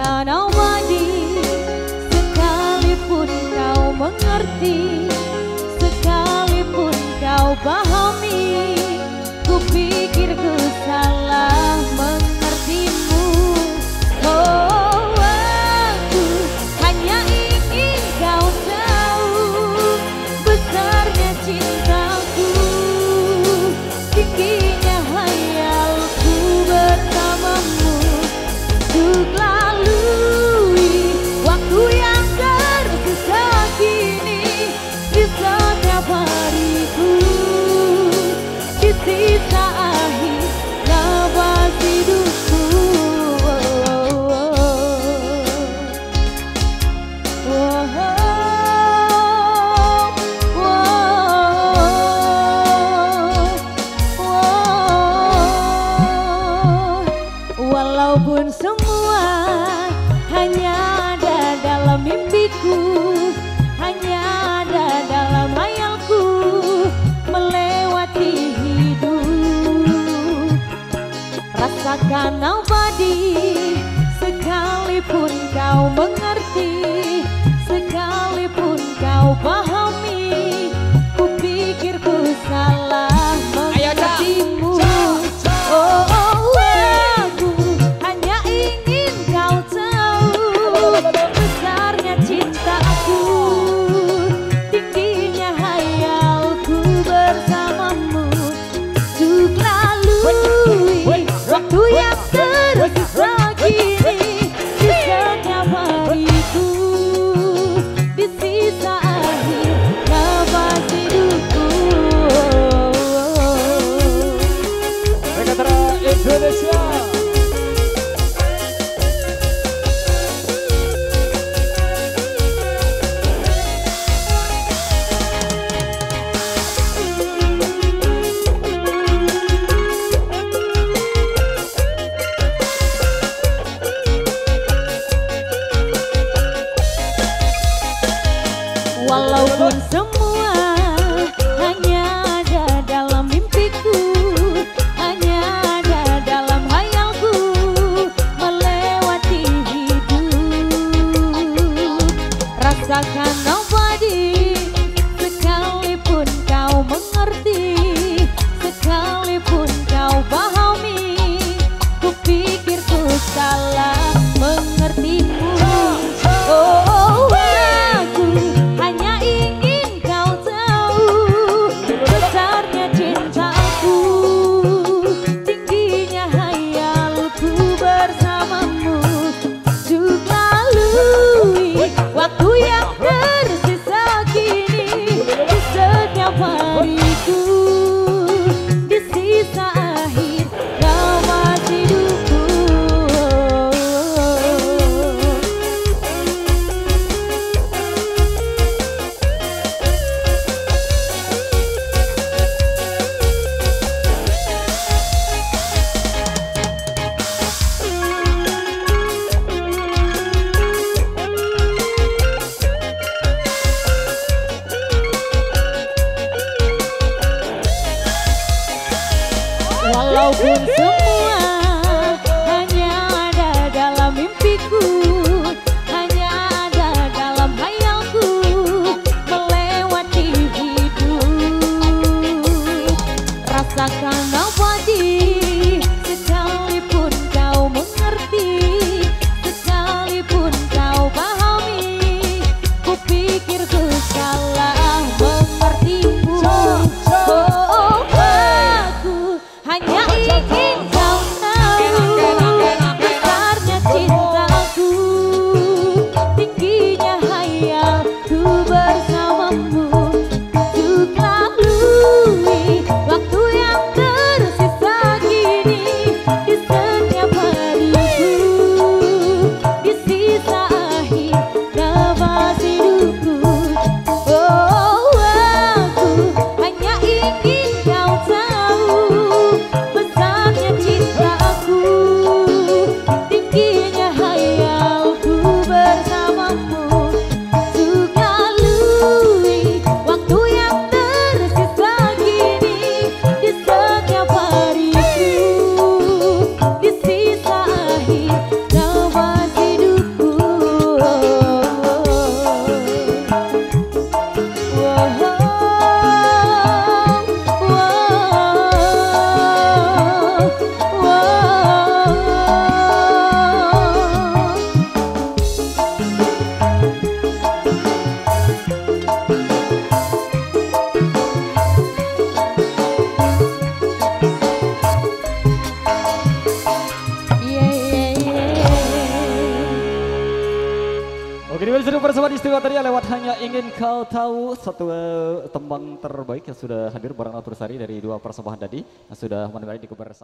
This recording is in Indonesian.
Rasakan abadi, sekalipun kau mengerti, sekalipun kau pahami, ku pikir ku salah mengertimu. Oh, aku hanya ingin kau tahu besarnya cintaku, tingginya hayalku bersamamu. Untuk lalui waktu yang tersisa kini, di setiap hariku, di sisa akhir nafas hidupku. Walaupun semua hanya ada dalam mimpiku, hanya ada dalam hayalku, melewati hidup. Rasakan abadi, sekalipun kau mengerti, sekalipun kau pahami, ku pikir ku salah mengertimu. Oh, aku hanya ingin kau tahu besarnya cintaku, tingginya hayalku bersamamu. Untuk lalui waktu yang tersisa kini, di setiap hariku, di sisa akhir nafas hidupku. Megatera Indonesia. Walaupun semua hanya ada dalam mimpiku, hanya ada dalam hayalku, melewati hidup. Rasakan abadi, sekalipun kau mengerti, sekalipun kau pahami, ku pikir ku salah mengertimu. Oh, aku hanya ingin Oke, di seluruh persembahan istimewa tadi lewat hanya ingin kau tahu satu tembang terbaik yang sudah hadir bareng Natursari dari dua persembahan tadi yang sudah menemani di kebersama.